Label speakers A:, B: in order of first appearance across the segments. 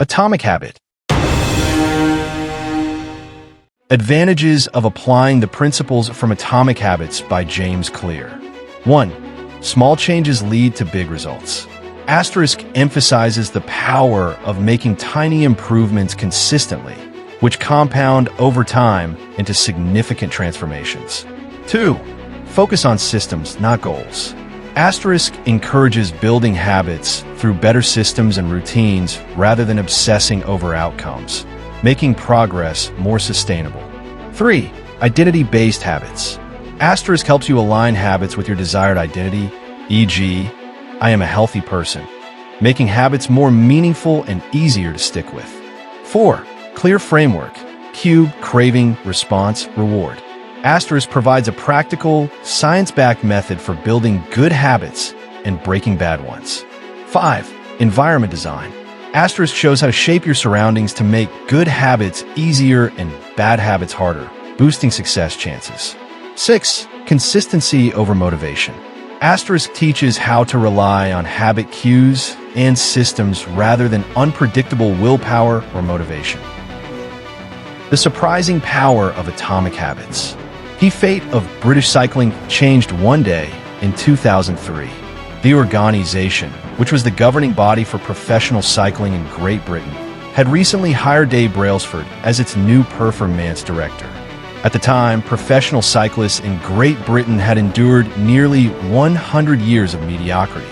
A: Atomic Habit. Advantages of applying the principles from Atomic Habits by James Clear. 1. Small changes lead to big results. Asterisk emphasizes the power of making tiny improvements consistently, which compound over time into significant transformations. 2. Focus on systems, not goals. Asterisk encourages building habits through better systems and routines rather than obsessing over outcomes, making progress more sustainable. 3. Identity-based habits. Asterisk helps you align habits with your desired identity, e.g., I am a healthy person, making habits more meaningful and easier to stick with. 4. Clear framework. Cube, craving, response, reward. Asterisk provides a practical, science-backed method for building good habits and breaking bad ones. 5. Environment design. Asterisk shows how to shape your surroundings to make good habits easier and bad habits harder, boosting success chances. 6. Consistency over motivation. Asterisk teaches how to rely on habit cues and systems rather than unpredictable willpower or motivation. The surprising power of atomic habits. The fate of British cycling changed one day in 2003. The organization, which was the governing body for professional cycling in Great Britain, had recently hired Dave Brailsford as its new performance director. At the time, professional cyclists in Great Britain had endured nearly 100 years of mediocrity.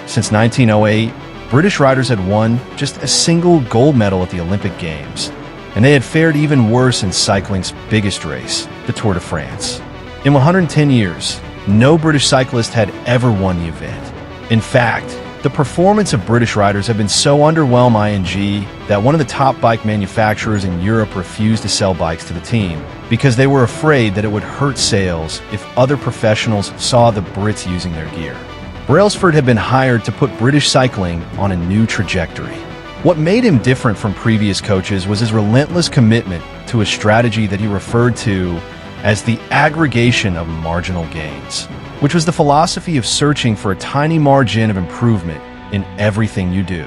A: Since 1908, British riders had won just a single gold medal at the Olympic Games, and they had fared even worse in cycling's biggest race, the Tour de France. In 110 years, no British cyclist had ever won the event. In fact, the performance of British riders had been so underwhelming that one of the top bike manufacturers in Europe refused to sell bikes to the team because they were afraid that it would hurt sales if other professionals saw the Brits using their gear. Brailsford had been hired to put British cycling on a new trajectory. What made him different from previous coaches was his relentless commitment to a strategy that he referred to as the aggregation of marginal gains, which was the philosophy of searching for a tiny margin of improvement in everything you do.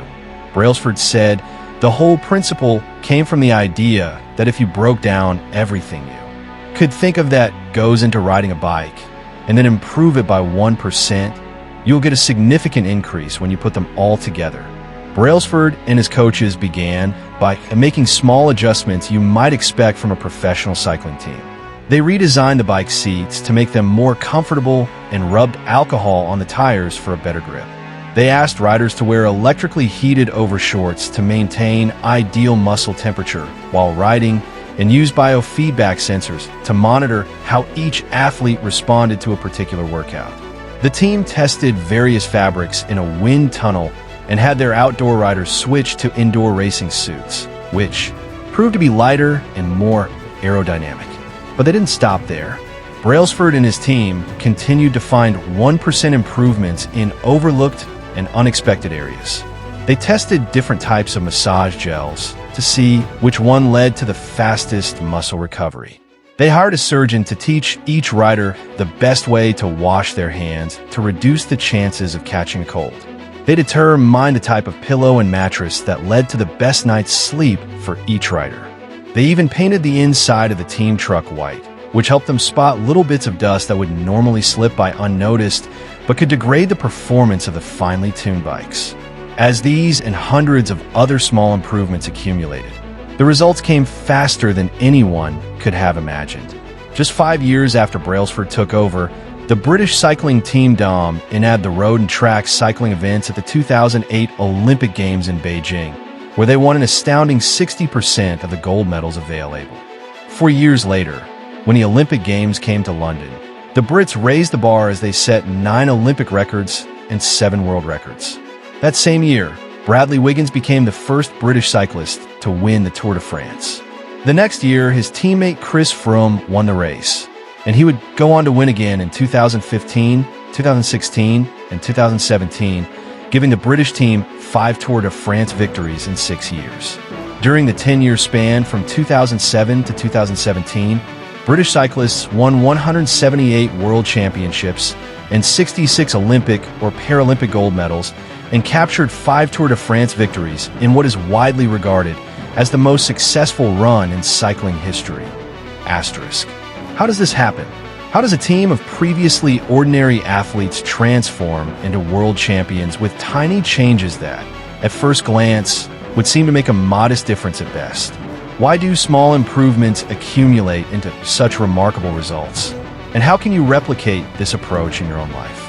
A: Brailsford said the whole principle came from the idea that if you broke down everything you could think of that goes into riding a bike and then improve it by 1%, you'll get a significant increase when you put them all together. Brailsford and his coaches began by making small adjustments you might expect from a professional cycling team. They redesigned the bike seats to make them more comfortable and rubbed alcohol on the tires for a better grip. They asked riders to wear electrically heated overshorts to maintain ideal muscle temperature while riding and use biofeedback sensors to monitor how each athlete responded to a particular workout. The team tested various fabrics in a wind tunnel and had their outdoor riders switch to indoor racing suits, which proved to be lighter and more aerodynamic. But they didn't stop there. Brailsford and his team continued to find 1% improvements in overlooked and unexpected areas. They tested different types of massage gels to see which one led to the fastest muscle recovery. They hired a surgeon to teach each rider the best way to wash their hands to reduce the chances of catching a cold. They determined the type of pillow and mattress that led to the best night's sleep for each rider. They even painted the inside of the team truck white, which helped them spot little bits of dust that would normally slip by unnoticed, but could degrade the performance of the finely tuned bikes. As these and hundreds of other small improvements accumulated, the results came faster than anyone could have imagined. Just 5 years after Brailsford took over, the British cycling team dom and had the road and track cycling events at the 2008 Olympic Games in Beijing, where they won an astounding 60% of the gold medals available. 4 years later, when the Olympic Games came to London, the Brits raised the bar as they set 9 Olympic records and 7 world records. That same year, Bradley Wiggins became the first British cyclist to win the Tour de France. The next year, his teammate Chris Froome won the race, and he would go on to win again in 2015, 2016, and 2017, giving the British team 5 Tour de France victories in 6 years. During the 10-year span from 2007 to 2017, British cyclists won 178 world championships and 66 Olympic or Paralympic gold medals, and captured 5 Tour de France victories in what is widely regarded as the most successful run in cycling history. Asterisk. How does this happen? How does a team of previously ordinary athletes transform into world champions with tiny changes that, at first glance, would seem to make a modest difference at best? Why do small improvements accumulate into such remarkable results? And how can you replicate this approach in your own life?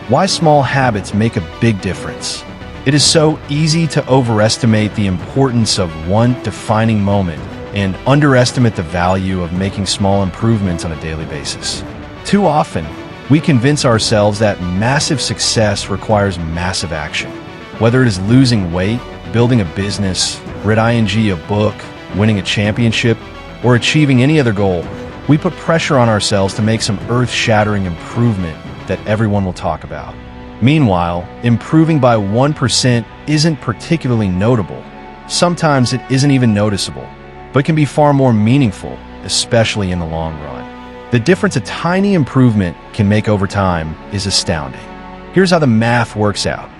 A: Why small habits make a big difference? It is so easy to overestimate the importance of one defining moment and underestimate the value of making small improvements on a daily basis. Too often, we convince ourselves that massive success requires massive action. Whether it is losing weight, building a business, reading a book, winning a championship, or achieving any other goal, we put pressure on ourselves to make some earth-shattering improvement that everyone will talk about. Meanwhile, improving by 1% isn't particularly notable. Sometimes it isn't even noticeable, but can be far more meaningful, especially in the long run. The difference a tiny improvement can make over time is astounding. Here's how the math works out.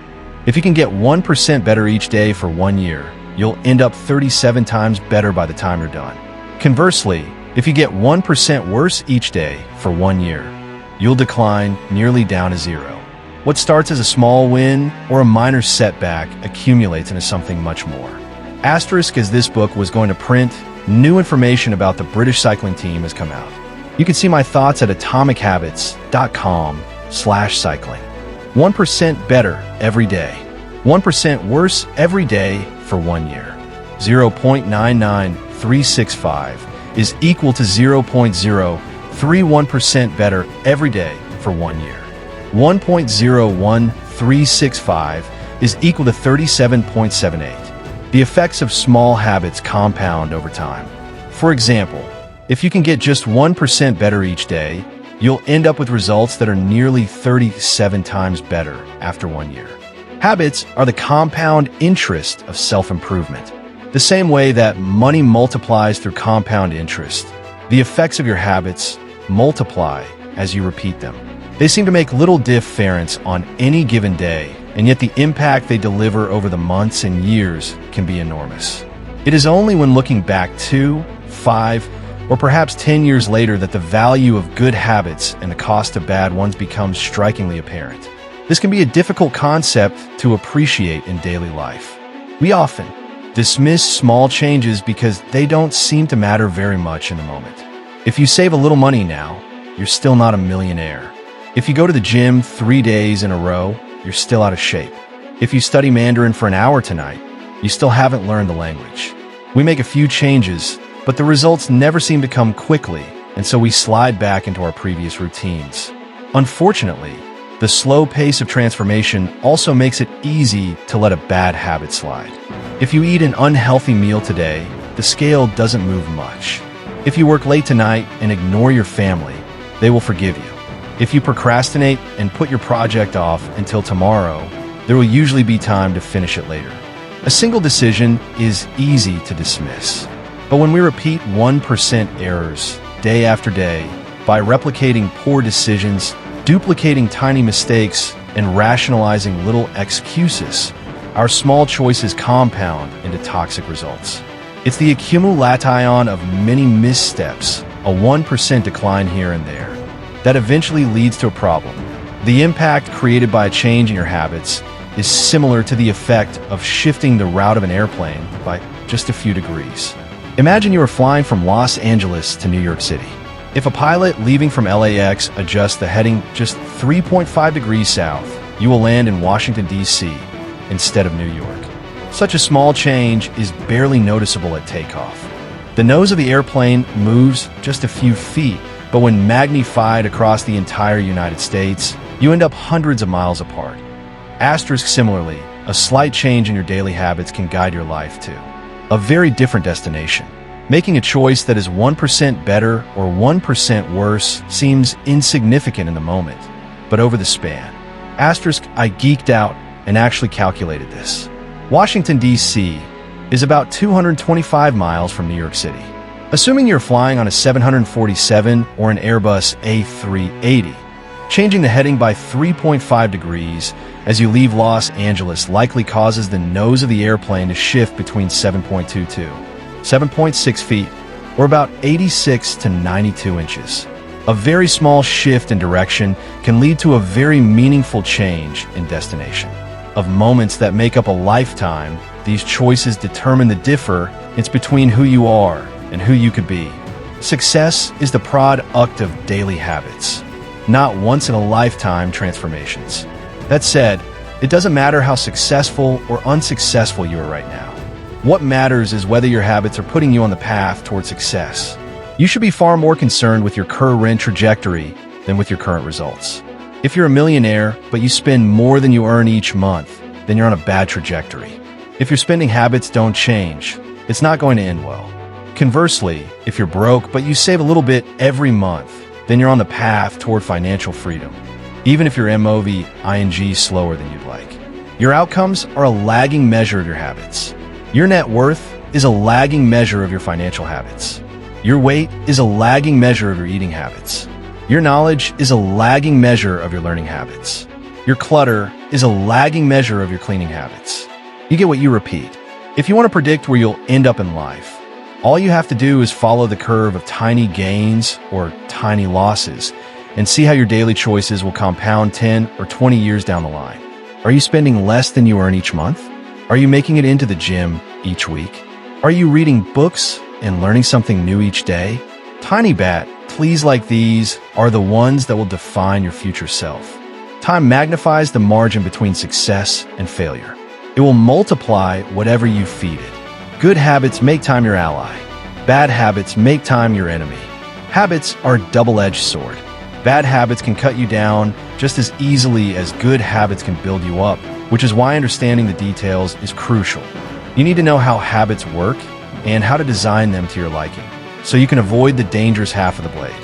A: If you can get 1% better each day for 1 year, you'll end up 37 times better by the time you're done. Conversely, if you get 1% worse each day for 1 year, you'll decline nearly down to zero. What starts as a small win or a minor setback accumulates into something much more. Asterisk, as this book was going to print, new information about the British cycling team has come out. You can see my thoughts at atomichabits.com/cycling. 1% better every day. 1% worse every day for 1 year. 0.99365 is equal to 0.031% better every day for 1 year. 1.01365 is equal to 37.78. The effects of small habits compound over time. For example, if you can get just 1% better each day, you'll end up with results that are nearly 37 times better after 1 year. Habits are the compound interest of self-improvement. The same way that money multiplies through compound interest, the effects of your habits multiply as you repeat them. They seem to make little difference on any given day, and yet the impact they deliver over the months and years can be enormous. It is only when looking back 2, 5, or perhaps 10 years later that the value of good habits and the cost of bad ones becomes strikingly apparent. This can be a difficult concept to appreciate in daily life. We often dismiss small changes because they don't seem to matter very much in the moment. If you save a little money now, you're still not a millionaire. If you go to the gym 3 days in a row, you're still out of shape. If you study Mandarin for an hour tonight, you still haven't learned the language. We make a few changes, but the results never seem to come quickly, and so we slide back into our previous routines. Unfortunately, the slow pace of transformation also makes it easy to let a bad habit slide. If you eat an unhealthy meal today, the scale doesn't move much. If you work late tonight and ignore your family, they will forgive you. If you procrastinate and put your project off until tomorrow, there will usually be time to finish it later. A single decision is easy to dismiss. But when we repeat 1% errors day after day by replicating poor decisions, duplicating tiny mistakes, and rationalizing little excuses, our small choices compound into toxic results. It's the accumulation of many missteps, a 1% decline here and there, that eventually leads to a problem. The impact created by a change in your habits is similar to the effect of shifting the route of an airplane by just a few degrees. Imagine you are flying from Los Angeles to New York City. If a pilot leaving from LAX adjusts the heading just 3.5 degrees south, you will land in Washington, D.C. instead of New York. Such a small change is barely noticeable at takeoff. The nose of the airplane moves just a few feet, but when magnified across the entire United States, you end up hundreds of miles apart. Asterisk, similarly, a slight change in your daily habits can guide your life to a very different destination. Making a choice that is 1% better or 1% worse seems insignificant in the moment, but over the span. Asterisk, I geeked out and actually calculated this. Washington, D.C. is about 225 miles from New York City. Assuming you're flying on a 747 or an Airbus A380, changing the heading by 3.5 degrees as you leave Los Angeles likely causes the nose of the airplane to shift between 7.22, 7.6 feet, or about 86 to 92 inches. A very small shift in direction can lead to a very meaningful change in destination. Of moments that make up a lifetime, these choices determine the difference between who you are and who you could be. Success is the product of daily habits, not once-in-a-lifetime transformations. That said, it doesn't matter how successful or unsuccessful you are right now. What matters is whether your habits are putting you on the path toward success. You should be far more concerned with your current trajectory than with your current results. If you're a millionaire, but you spend more than you earn each month, then you're on a bad trajectory. If your spending habits don't change, it's not going to end well. Conversely, if you're broke, but you save a little bit every month, then you're on the path toward financial freedom, even if your MOVING slower than you'd like. Your outcomes are a lagging measure of your habits. Your net worth is a lagging measure of your financial habits. Your weight is a lagging measure of your eating habits. Your knowledge is a lagging measure of your learning habits. Your clutter is a lagging measure of your cleaning habits. You get what you repeat. If you want to predict where you'll end up in life, all you have to do is follow the curve of tiny gains or tiny losses and see how your daily choices will compound 10 or 20 years down the line. Are you spending less than you earn each month? Are you making it into the gym each week? Are you reading books and learning something new each day? Tiny pleas like these are the ones that will define your future self. Time magnifies the margin between success and failure. It will multiply whatever you feed it. Good habits make time your ally. Bad habits make time your enemy. Habits are a double-edged sword. Bad habits can cut you down just as easily as good habits can build you up, which is why understanding the details is crucial. You need to know how habits work and how to design them to your liking, so you can avoid the dangerous half of the blade.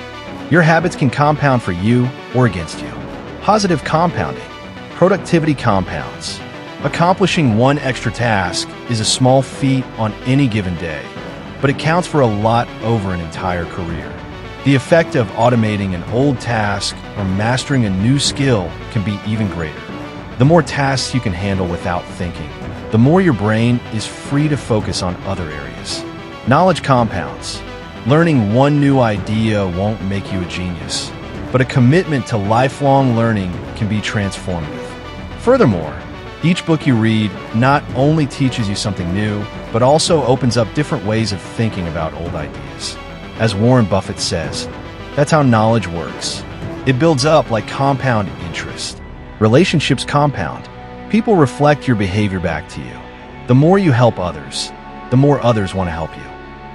A: Your habits can compound for you or against you. Positive compounding. Productivity compounds. Accomplishing one extra task is a small feat on any given day, but it counts for a lot over an entire career. The effect of automating an old task or mastering a new skill can be even greater. The more tasks you can handle without thinking, the more your brain is free to focus on other areas. Knowledge compounds. Learning one new idea won't make you a genius, but a commitment to lifelong learning can be transformative. Furthermore, each book you read not only teaches you something new, but also opens up different ways of thinking about old ideas. As Warren Buffett says, that's how knowledge works. It builds up like compound interest. Relationships compound. People reflect your behavior back to you. The more you help others, the more others want to help you.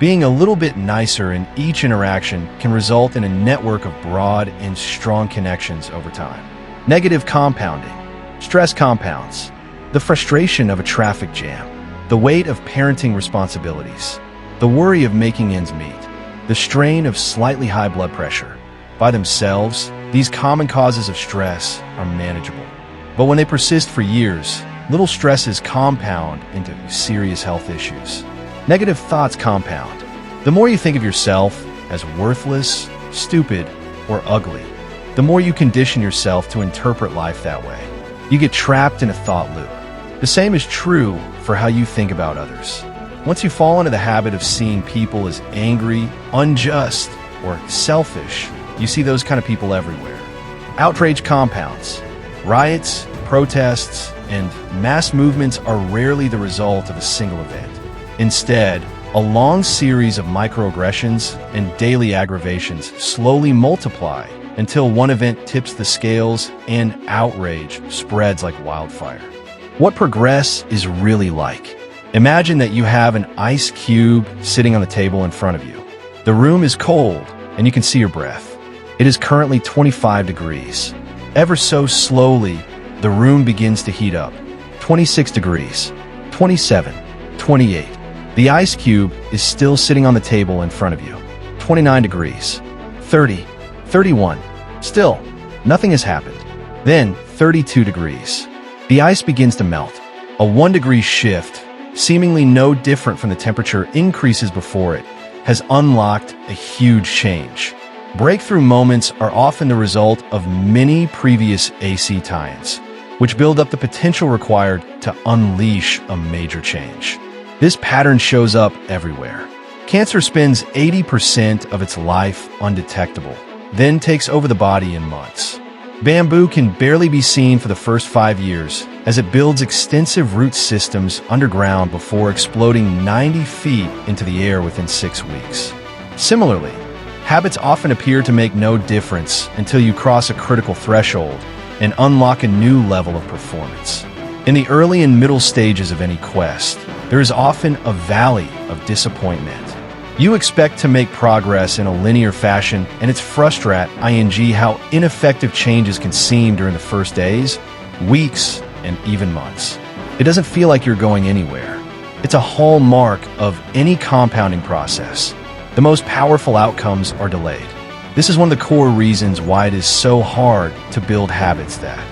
A: Being a little bit nicer in each interaction can result in a network of broad and strong connections over time. Negative compounding. Stress compounds. The frustration of a traffic jam, the weight of parenting responsibilities, the worry of making ends meet, the strain of slightly high blood pressure. By themselves, these common causes of stress are manageable. But when they persist for years, little stresses compound into serious health issues. Negative thoughts compound. The more you think of yourself as worthless, stupid, or ugly, the more you condition yourself to interpret life that way. You get trapped in a thought loop. The same is true for how you think about others. Once you fall into the habit of seeing people as angry, unjust, or selfish, you see those kind of people everywhere. Outrage compounds. Riots, protests, and mass movements are rarely the result of a single event. Instead, a long series of microaggressions and daily aggravations slowly multiply until one event tips the scales and outrage spreads like wildfire. What progress is really like. Imagine that you have an ice cube sitting on the table in front of you. The room is cold and you can see your breath. It is currently 25 degrees. Ever so slowly, the room begins to heat up. 26 degrees, 27, 28. The ice cube is still sitting on the table in front of you. 29 degrees, 30, 31. Still, nothing has happened. Then 32 degrees. The ice begins to melt. A 1 degree shift, seemingly no different from the temperature increases before it, has unlocked a huge change. Breakthrough moments are often the result of many previous AC tie-ins. which build up the potential required to unleash a major change. This pattern shows up everywhere. Cancer spends 80% of its life undetectable, then takes over the body in months. Bamboo can barely be seen for the first 5 years as it builds extensive root systems underground before exploding 90 feet into the air within 6 weeks. Similarly, habits often appear to make no difference until you cross a critical threshold and unlock a new level of performance. In the early and middle stages of any quest, there is often a valley of disappointment. You expect to make progress in a linear fashion, and it's frustrating how ineffective changes can seem during the first days, weeks, and even months. It doesn't feel like you're going anywhere. It's a hallmark of any compounding process. The most powerful outcomes are delayed. This is one of the core reasons why it is so hard to build habits that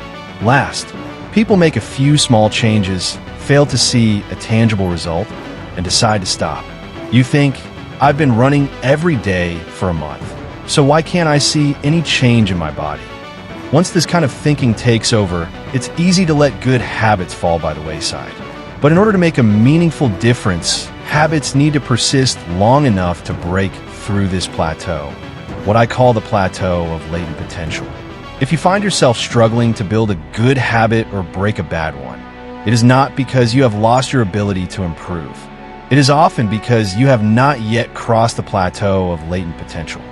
A: last. People make a few small changes, fail to see a tangible result, and decide to stop. You think, I've been running every day for a month, so why can't I see any change in my body? Once this kind of thinking takes over, it's easy to let good habits fall by the wayside. But in order to make a meaningful difference, habits need to persist long enough to break through this plateau, what I call the plateau of latent potential. If you find yourself struggling to build a good habit or break a bad one, it is not because you have lost your ability to improve. It is often because you have not yet crossed the plateau of latent potential.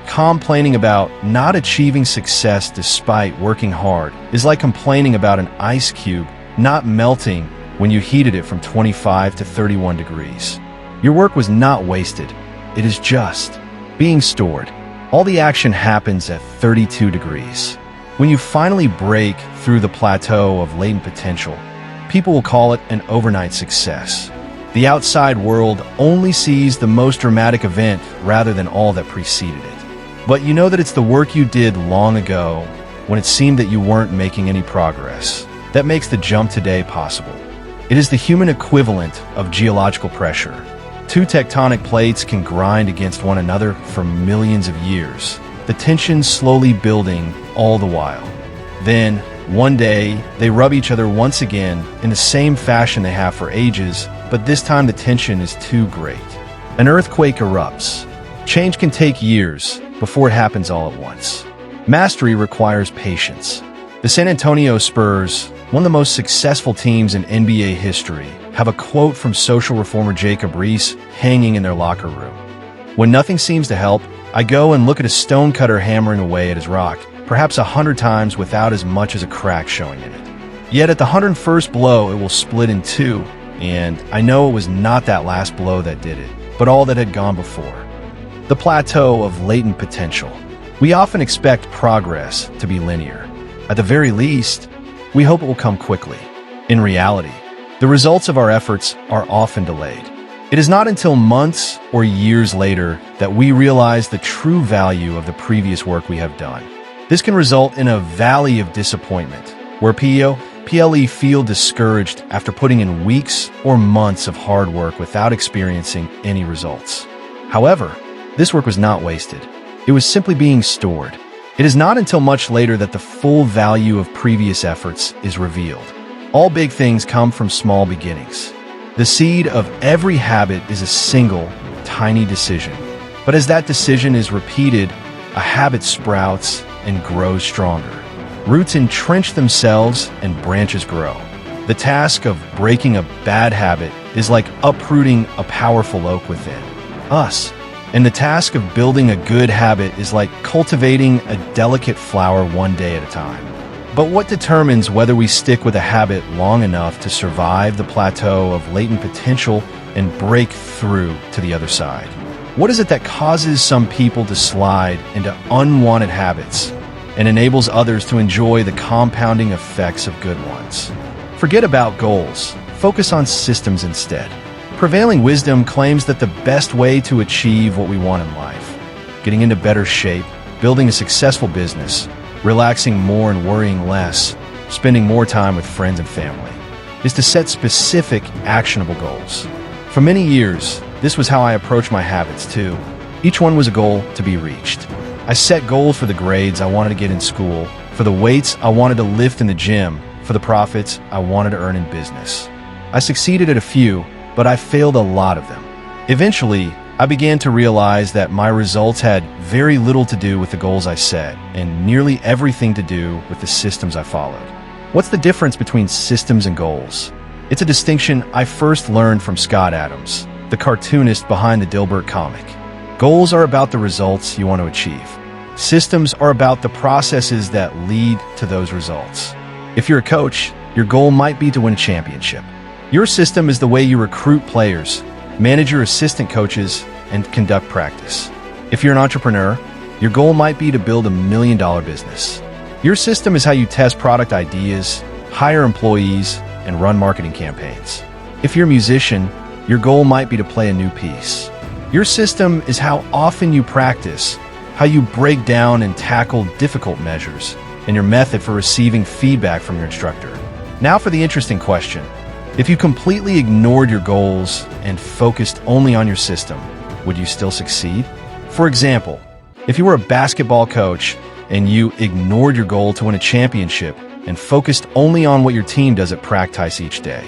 A: Complaining about not achieving success despite working hard is like complaining about an ice cube not melting when you heated it from 25 to 31 degrees. Your work was not wasted. It is just being stored. All the action happens at 32 degrees. When you finally break through the plateau of latent potential, people will call it an overnight success. The outside world only sees the most dramatic event rather than all that preceded it. But you know that it's the work you did long ago, when it seemed that you weren't making any progress, that makes the jump today possible. It is the human equivalent of geological pressure. Two tectonic plates can grind against one another for millions of years, the tension slowly building all the while. Then, one day, they rub each other once again in the same fashion they have for ages, but this time the tension is too great. An earthquake erupts. Change can take years before it happens all at once. Mastery requires patience. The San Antonio Spurs, one of the most successful teams in NBA history, have a quote from social reformer Jacob Riis hanging in their locker room. When nothing seems to help, I go and look at a stonecutter hammering away at his rock, perhaps 100 times without as much as a crack showing in it. Yet at the 101st blow, it will split in two, and I know it was not that last blow that did it, but all that had gone before. The plateau of latent potential. We often expect progress to be linear. At the very least, we hope it will come quickly. In reality, the results of our efforts are often delayed. It is not until months or years later that we realize the true value of the previous work we have done. This can result in a valley of disappointment, where PLE feel discouraged after putting in weeks or months of hard work without experiencing any results. However, this work was not wasted. It was simply being stored. It is not until much later that the full value of previous efforts is revealed. All big things come from small beginnings. The seed of every habit is a single, tiny decision. But as that decision is repeated, a habit sprouts and grows stronger. Roots entrench themselves and branches grow. The task of breaking a bad habit is like uprooting a powerful oak within us. And the task of building a good habit is like cultivating a delicate flower one day at a time. But what determines whether we stick with a habit long enough to survive the plateau of latent potential and break through to the other side? What is it that causes some people to slide into unwanted habits and enables others to enjoy the compounding effects of good ones? Forget about goals. Focus on systems instead. Prevailing wisdom claims that the best way to achieve what we want in life, getting into better shape, building a successful business, relaxing more and worrying less, spending more time with friends and family, is to set specific, actionable goals. For many years, this was how I approached my habits too. Each one was a goal to be reached. I set goals for the grades I wanted to get in school, for the weights I wanted to lift in the gym, for the profits I wanted to earn in business. I succeeded at a few, but I failed a lot of them. Eventually, I began to realize that my results had very little to do with the goals I set and nearly everything to do with the systems I followed. What's the difference between systems and goals? It's a distinction I first learned from Scott Adams, the cartoonist behind the Dilbert comic. Goals are about the results you want to achieve. Systems are about the processes that lead to those results. If you're a coach, your goal might be to win a championship. Your system is the way you recruit players, manage your assistant coaches, and conduct practice. If you're an entrepreneur, your goal might be to build $1 million business. Your system is how you test product ideas, hire employees, and run marketing campaigns. If you're a musician, your goal might be to play a new piece. Your system is how often you practice, how you break down and tackle difficult measures, and your method for receiving feedback from your instructor. Now for the interesting question. If you completely ignored your goals and focused only on your system, would you still succeed? For example, if you were a basketball coach and you ignored your goal to win a championship and focused only on what your team does at practice each day,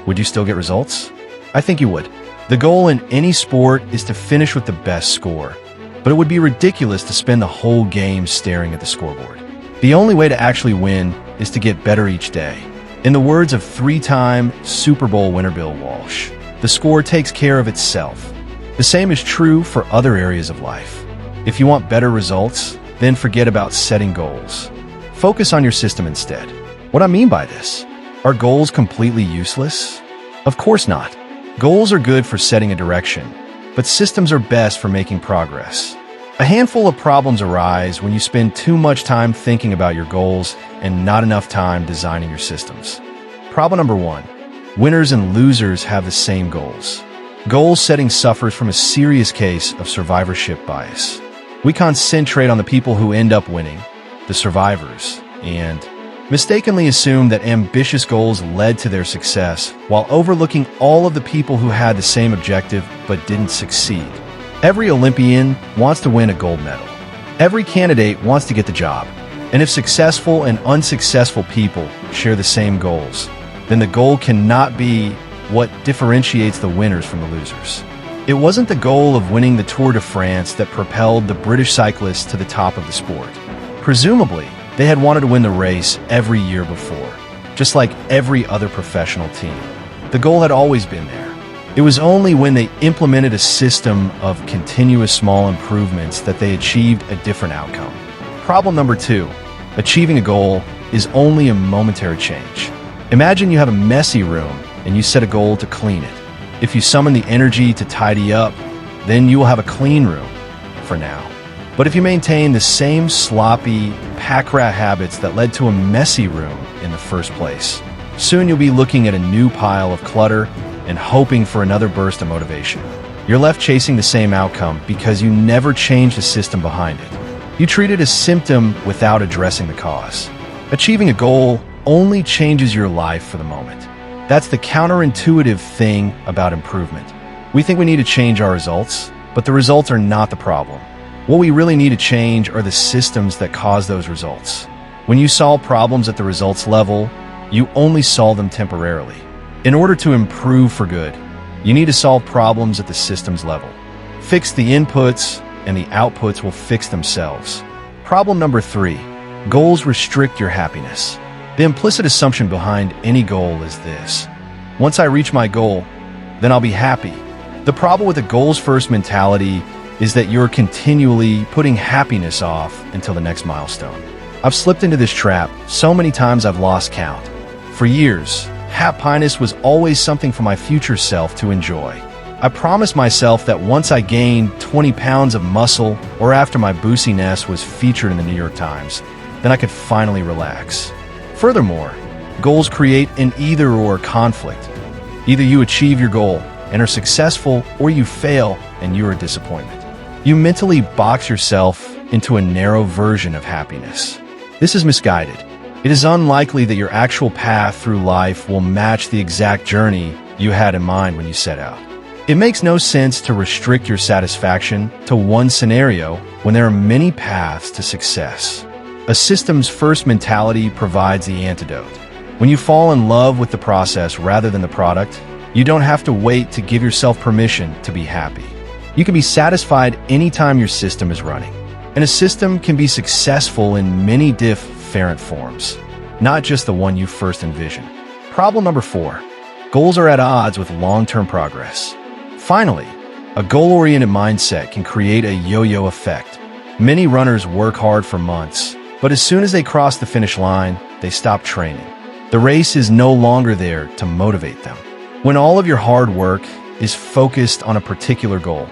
A: would you still get results? I think you would. The goal in any sport is to finish with the best score, but it would be ridiculous to spend the whole game staring at the scoreboard. The only way to actually win is to get better each day. In the words of three-time Super Bowl winner Bill Walsh, the score takes care of itself. The same is true for other areas of life. If you want better results, then forget about setting goals. Focus on your system instead. What I mean by this? Are goals completely useless? Of course not. Goals are good for setting a direction, but systems are best for making progress. A handful of problems arise when you spend too much time thinking about your goals and not enough time designing your systems. Problem number 1. Winners and losers have the same goals. Goal setting suffers from a serious case of survivorship bias. We concentrate on the people who end up winning, the survivors, and mistakenly assume that ambitious goals led to their success while overlooking all of the people who had the same objective but didn't succeed. Every Olympian wants to win a gold medal. Every candidate wants to get the job. And if successful and unsuccessful people share the same goals, then the goal cannot be what differentiates the winners from the losers. It wasn't the goal of winning the Tour de France that propelled the British cyclists to the top of the sport. Presumably, they had wanted to win the race every year before, just like every other professional team. The goal had always been there. It was only when they implemented a system of continuous small improvements that they achieved a different outcome. Problem number 2. Achieving a goal is only a momentary change. Imagine you have a messy room and you set a goal to clean it. If you summon the energy to tidy up, then you will have a clean room for now. But if you maintain the same sloppy, pack-rat habits that led to a messy room in the first place, soon you'll be looking at a new pile of clutter and hoping for another burst of motivation. You're left chasing the same outcome because you never changed the system behind it. You treated a symptom without addressing the cause. Achieving a goal only changes your life for the moment. That's the counterintuitive thing about improvement. We think we need to change our results, but the results are not the problem. What we really need to change are the systems that cause those results. When you solve problems at the results level, you only solve them temporarily. In order to improve for good, you need to solve problems at the systems level. Fix the inputs, and the outputs will fix themselves. Problem number 3. Goals restrict your happiness. The implicit assumption behind any goal is this: once I reach my goal, then I'll be happy. The problem with a goals-first mentality is that you're continually putting happiness off until the next milestone. I've slipped into this trap so many times I've lost count. For years, happiness was always something for my future self to enjoy. I promised myself that once I gained 20 pounds of muscle, or after my boosyness was featured in the New York Times, then I could finally relax. Furthermore, goals create an either-or conflict. Either you achieve your goal and are successful, or you fail and you're a disappointment. You mentally box yourself into a narrow version of happiness. This is misguided. It is unlikely that your actual path through life will match the exact journey you had in mind when you set out. It makes no sense to restrict your satisfaction to one scenario when there are many paths to success. A systems-first mentality provides the antidote. When you fall in love with the process rather than the product, you don't have to wait to give yourself permission to be happy. You can be satisfied anytime your system is running. And a system can be successful in many different forms, not just the one you first envisioned. Problem number 4. Goals are at odds with long-term progress. Finally, a goal-oriented mindset can create a yo-yo effect. Many runners work hard for months, but as soon as they cross the finish line, they stop training. The race is no longer there to motivate them. When all of your hard work is focused on a particular goal,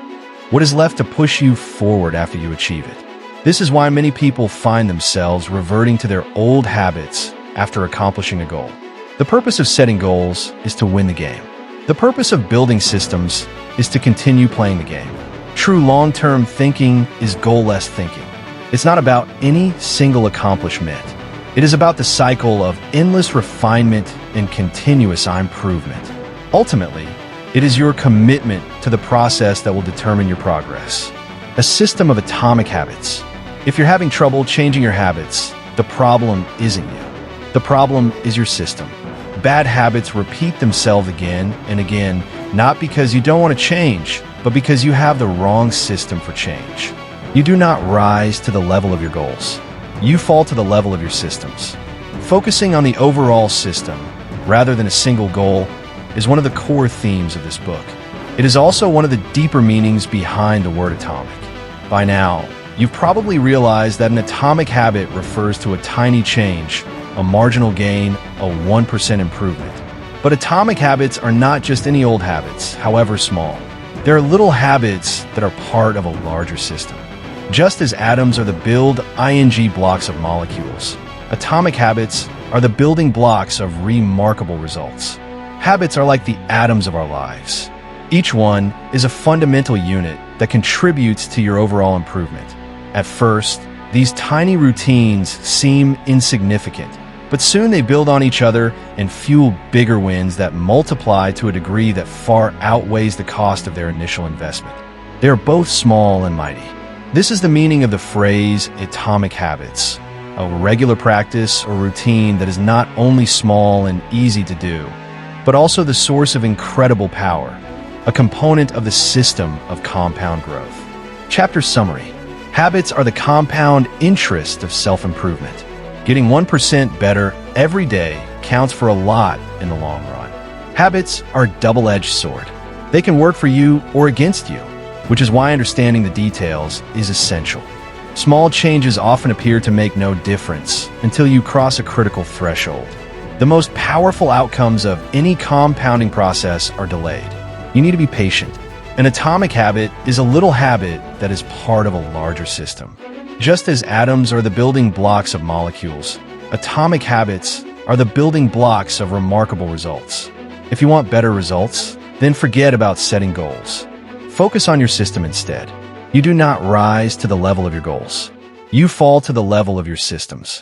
A: what is left to push you forward after you achieve it? This is why many people find themselves reverting to their old habits after accomplishing a goal. The purpose of setting goals is to win the game. The purpose of building systems is to continue playing the game. True long-term thinking is goal-less thinking. It's not about any single accomplishment. It is about the cycle of endless refinement and continuous improvement. Ultimately, it is your commitment to the process that will determine your progress. A system of atomic habits. If you're having trouble changing your habits, the problem isn't you. The problem is your system. Bad habits repeat themselves again and again, not because you don't want to change, but because you have the wrong system for change. You do not rise to the level of your goals. You fall to the level of your systems. Focusing on the overall system, rather than a single goal, is one of the core themes of this book. It is also one of the deeper meanings behind the word atomic. By now, you've probably realized that an atomic habit refers to a tiny change, a marginal gain, a 1% improvement. But atomic habits are not just any old habits, however small. They're little habits that are part of a larger system. Just as atoms are the building blocks of molecules, atomic habits are the building blocks of remarkable results. Habits are like the atoms of our lives. Each one is a fundamental unit that contributes to your overall improvement. At first, these tiny routines seem insignificant, but soon they build on each other and fuel bigger wins that multiply to a degree that far outweighs the cost of their initial investment. They are both small and mighty. This is the meaning of the phrase atomic habits, a regular practice or routine that is not only small and easy to do, but also the source of incredible power, a component of the system of compound growth. Chapter summary. Habits are the compound interest of self-improvement. Getting 1% better every day counts for a lot in the long run. Habits are a double-edged sword. They can work for you or against you, which is why understanding the details is essential. Small changes often appear to make no difference until you cross a critical threshold. The most powerful outcomes of any compounding process are delayed. You need to be patient. An atomic habit is a little habit that is part of a larger system. Just as atoms are the building blocks of molecules, atomic habits are the building blocks of remarkable results. If you want better results, then forget about setting goals. Focus on your system instead. You do not rise to the level of your goals. You fall to the level of your systems.